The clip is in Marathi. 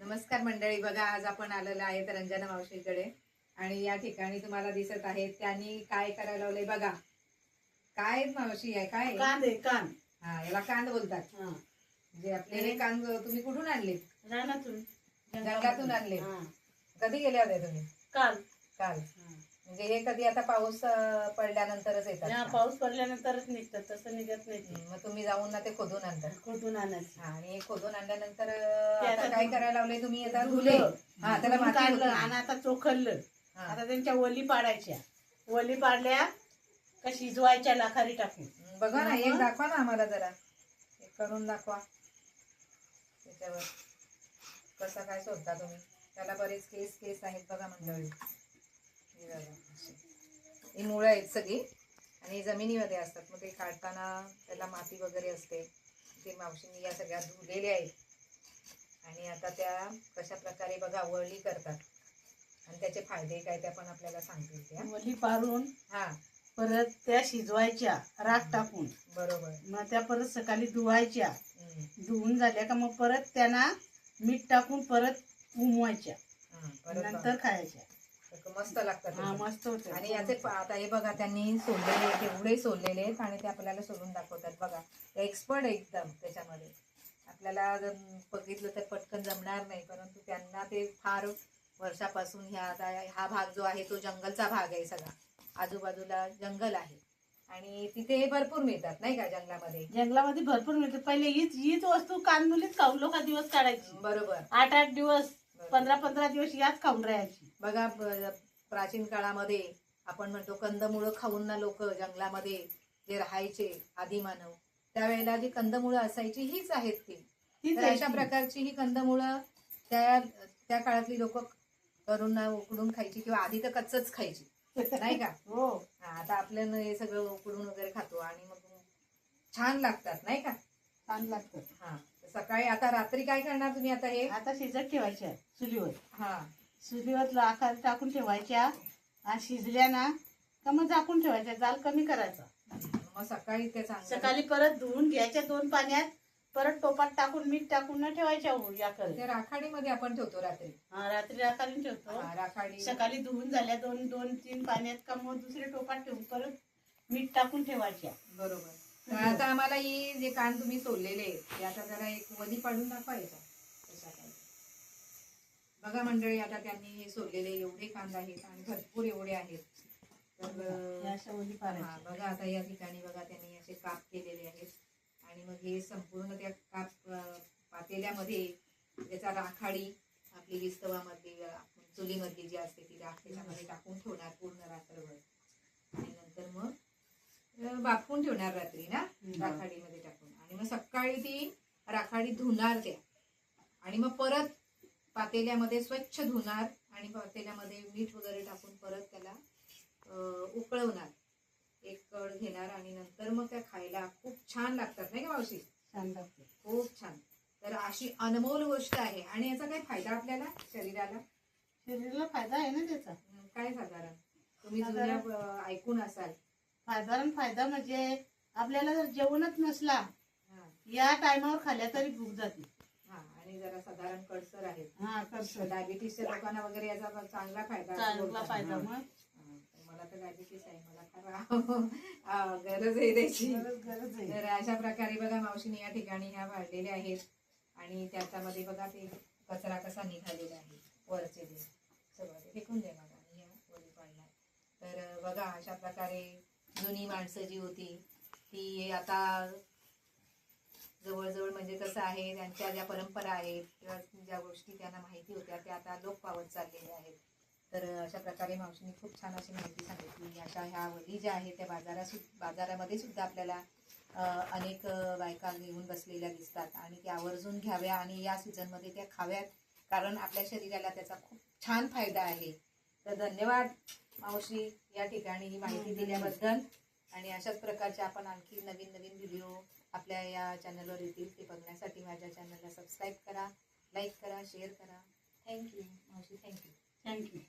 नमस्कार मंडळी, बघा आज आपण आलेलो आहे रंजना मावशीकडे आणि या ठिकाणी तुम्हाला दिसत आहे त्यांनी काय करायला लावलंय बघा. काय मावशी आहे? काय कांद आहे, कांद. हा, याला कांद बोलतात. म्हणजे आपले हे कांद तुम्ही कुठून आणले? रानातून, जंगलातून आणले. कधी गेले होते तुम्ही? काल. काल. म्हणजे हे कधी आता पाऊस पडल्यानंतरच येतात का? पाऊस पडल्यानंतरच निघतात, तसं निघत नाही. मग तुम्ही जाऊन ना ते खोदून आणतात? खोदून आणायचं. आणि हे खोदून आणल्यानंतर आता काय करायला लावले तुम्ही? आता धुले. हा, त्याला माती काढलं होती. आणि आता चोखललं. आता त्यांच्या वली पाडायच्या. वली पाडल्या का शिजवायच्या लाखारी टाकून. बघा ना, एक दाखवा ना आम्हाला जरा, एक करून दाखवा. त्याच्यावर कसं काय शोधता तुम्ही? त्याला बरेच केस आहेत बघा मंडळी. ही मुळं आहेत सगळी आणि जमिनीमध्ये असतात. मग ते काढताना त्याला माती वगैरे असते. ते मावशींनी या सगळ्या धुलेल्या आहेत आणि आता त्या कशा प्रकारे बघा वळली करतात आणि त्याचे फायदे काय ते पण आपल्याला सांगतील. त्या वली पाडून हा परत त्या शिजवायच्या राख टाकून. बरोबर. मग त्या परत सकाळी धुवायच्या. धुवून झाल्या का मग परत त्यांना मीठ टाकून परत उमवायच्या. नंतर खायच्या. मस्त लागतात. हा, मस्त होते. आणि याचे आता हे बघा त्यांनी सोललेले आहेत, एवढे सोललेले आहेत आणि ते आपल्याला सोलून दाखवतात बघा. ते एक्सपर्ट आहे एकदम त्याच्यामध्ये. आपल्याला जर बघितलं तर पटकन जमणार नाही, परंतु त्यांना ते फार वर्षापासून हा भाग जो आहे तो जंगलचा भाग आहे सगळा. आजूबाजूला जंगल आहे आणि तिथे भरपूर मिळतात नाही का? जंगलामध्ये भरपूर मिळतात. पहिले हीच वस्तू कांदमुलीच खाऊन लोक दिवस काढायची. बरोबर. 8-8 दिवस, 15-15 दिवस याच खाऊन राहायची. बघा, प्राचीन काळामध्ये आपण म्हणतो कंदमुळं खाऊन ना लोक जंगलामध्ये जे राहायचे आदिमानव, त्यावेळेला जी कंदमुळं असायची हीच आहेत ती. अशा प्रकारची ही कंदमुळं त्या काळातली लोक करून उकडून खायची किंवा आधी तर कच्चच खायची नाही का? हो. आता आपल्याला हे सगळं उकडून वगैरे खातो आणि मग छान लागतात नाही का? छान लागतात. हा, सकाळी आता रात्री काय करणार तुम्ही? आता हे आता शिजत ठेवायच्या चुलीवर. हा, चुलीवर लाखात टाकून ठेवायच्या आणि शिजल्या ना तर मग झाकून ठेवायच्या. जाल कमी करायचा. मग सकाळी ते सकाळी परत धुवून घ्यायच्या 2 पाण्यात, परत टोपात टाकून मीठ टाकून न ठेवायच्या. ते राखाडीमध्ये आपण ठेवतो रात्री. हा, रात्री राखाडी ठेवतो. राखाडी सकाळी धुवून झाल्या 2-3 पाण्यात का मग दुसरे टोपात ठेवून परत मीठ टाकून ठेवायच्या. बरोबर. आता आम्हाला ही जे कान तुम्ही सोललेले ते आता जरा एक वली पाडून दाखवायचा कशा काय. बघा मंडळी, आता त्यांनी हे सोललेले एवढे कांदा आहेत आणि भरपूर एवढे आहेत. तर बघा आता या ठिकाणी बघा त्यांनी असे काप केलेले आहेत आणि मग हे संपूर्ण त्या काप पातेल्यामध्ये त्याचा राखाडी आपली विस्तवामधली चुलीमधली जी असते ती राख त्याच्यामध्ये टाकून ठेवणार पूर्ण रात्रभर आणि नंतर मग वाफवून ठेवणार रात्री ना राखाडीमध्ये टाकून. आणि मग सकाळी ती राखाडी धुणार त्या आणि मग परत पातेल्यामध्ये स्वच्छ धुणार आणि पातेल्यामध्ये मीठ वगैरे टाकून परत त्याला उकळवणार. एक कड घेणार आणि नंतर मग त्या खायला खूप छान लागतात नाही का मावशी? छान लागते, खूप छान. तर अशी अनमोल गोष्ट आहे. आणि याचा काय फायदा आपल्याला शरीराला फायदा आहे ना त्याचा. काय साधारण तुम्ही जुन्या ऐकून असाल? साधारण फायदा म्हणजे आपल्याला जर जेवणच नसला या टायमावर खाल्ल्या तरी भूक जाते. आणि जरा साधारण कडसर आहेत. हा, कडसर. डायबिटीसच्या लोकांना वगैरे याचा चांगला फायदा. मग मला तर डायबिटीस आहे, मला फार गरज आहे त्याची. तर अशा प्रकारे बघा मावशीने या ठिकाणी ह्या वाढलेल्या आहेत आणि त्याच्यामध्ये बघा ते कचरा कसा निघालेला आहे वरचे ते सगळं ते फेकून द्या बघा. आणि वरी पाडणार. तर बघा अशा प्रकारे जुनी माणसं जी होती ती आता जवळजवळ म्हणजे कसं आहे, त्यांच्या ज्या परंपरा आहेत किंवा ज्या गोष्टी त्यांना माहिती होत्या त्या आता लोप पावत चाललेल्या आहेत. तर अशा प्रकारे मावशीने खूप छान अशी माहिती सांगितली. अशा ह्या वली ज्या आहेत त्या बाजारामध्ये सुद्धा आपल्याला अनेक बायका घेऊन बसलेल्या दिसतात आणि त्या आवर्जून घ्याव्या आणि या सीझनमध्ये त्या खाव्यात, कारण आपल्या शरीराला त्याचा खूप छान फायदा आहे. तर धन्यवाद मावशी या ठिकाणी ही माहिती दिल्याबद्दल. आणि अशाच प्रकारचे आपण आणखी नवीन नवीन व्हिडिओ आपल्या या चॅनलवर येतील. ते बघण्यासाठी माझ्या चॅनलला सबस्क्राईब करा, लाईक करा, शेअर करा. थँक्यू मावशी. थँक्यू.